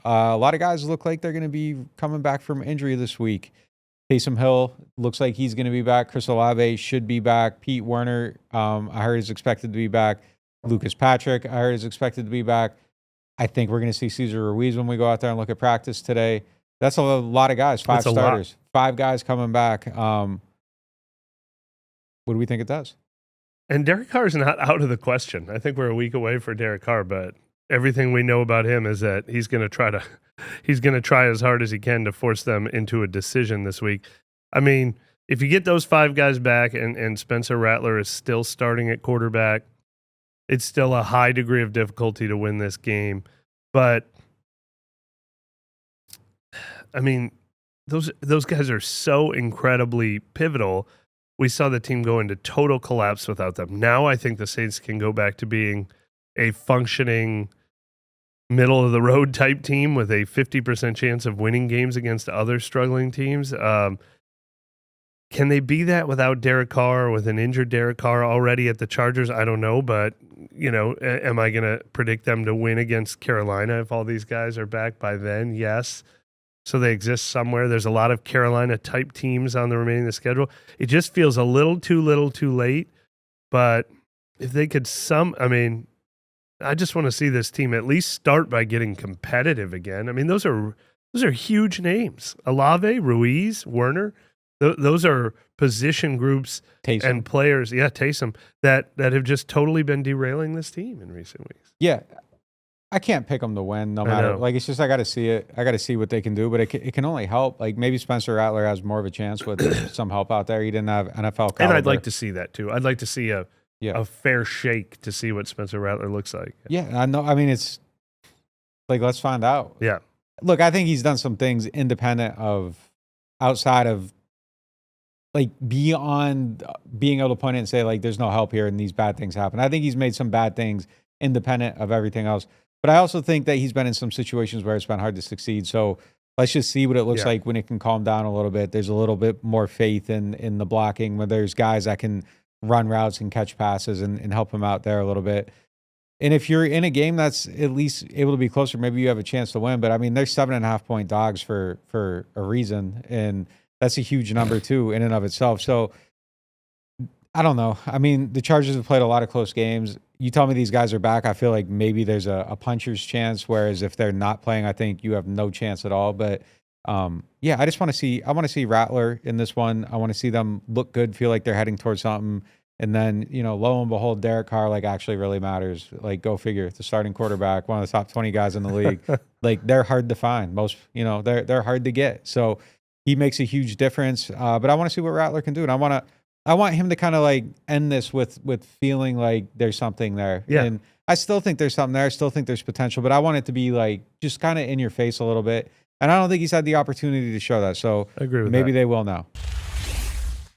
A lot of guys look like they're going to be coming back from injury this week. Taysom Hill looks like he's going to be back. Chris Olave should be back. Pete Werner, I heard, is expected to be back. Lucas Patrick, I heard, is expected to be back. I think we're going to see Cesar Ruiz when we go out there and look at practice today. That's a lot of guys, 5 starters, 5 guys coming back. What do we think it does? And Derek Carr is not out of the question. I think we're a week away for Derek Carr, but everything we know about him is that he's going to try as hard as he can to force them into a decision this week. I mean, if you get those 5 guys back and Spencer Rattler is still starting at quarterback, it's still a high degree of difficulty to win this game. But I mean, those guys are so incredibly pivotal. We saw the team go into total collapse without them. Now I think the Saints can go back to being a functioning middle-of-the-road type team with a 50% chance of winning games against other struggling teams. Can they be that without Derek Carr, with an injured Derek Carr already at the Chargers? I don't know, but, am I going to predict them to win against Carolina if all these guys are back by then? Yes. So they exist somewhere. There's a lot of Carolina-type teams on the remaining of the schedule. It just feels a little too late. But if they could I just want to see this team at least start by getting competitive again. I mean, those are huge names. Olave, Ruiz, Werner. Those are position groups Taysom. And players. Yeah, Taysom, that have just totally been derailing this team in recent weeks. Yeah. I can't pick them to win no matter. Like, it's just I got to see it. I got to see what they can do, but it can only help. Like, maybe Spencer Rattler has more of a chance with some help out there. He didn't have NFL caliber. And I'd like to see that too. I'd like to see a fair shake to see what Spencer Rattler looks like. Yeah, I know. I mean, it's like, let's find out. Yeah. Look, I think he's done some things outside of, like, beyond being able to point it and say, like, there's no help here and these bad things happen. I think he's made some bad things independent of everything else. But I also think that he's been in some situations where it's been hard to succeed. So let's just see what it looks like when it can calm down a little bit. There's a little bit more faith in the blocking, where there's guys that can run routes and catch passes and help him out there a little bit. And if you're in a game that's at least able to be closer, maybe you have a chance to win. But I mean, they're 7.5-point dogs for a reason. And that's a huge number too in and of itself. So I don't know. I mean, the Chargers have played a lot of close games. You tell me these guys are back, I feel like maybe there's a puncher's chance, whereas if they're not playing, I think you have no chance at all. But I just want to see Rattler in this one. I want to see them look good, feel like they're heading towards something. And then, lo and behold, Derek Carr, like, actually really matters. Like, go figure. The starting quarterback, one of the top 20 guys in the league. Like, they're hard to find. Most, they're hard to get. So he makes a huge difference. But I want to see what Rattler can do. And I want him to kind of, like, end this with feeling like there's something there. Yeah. And I still think there's something there. I still think there's potential. But I want it to be, like, just kind of in your face a little bit. And I don't think he's had the opportunity to show that. So I agree with maybe that. they will now.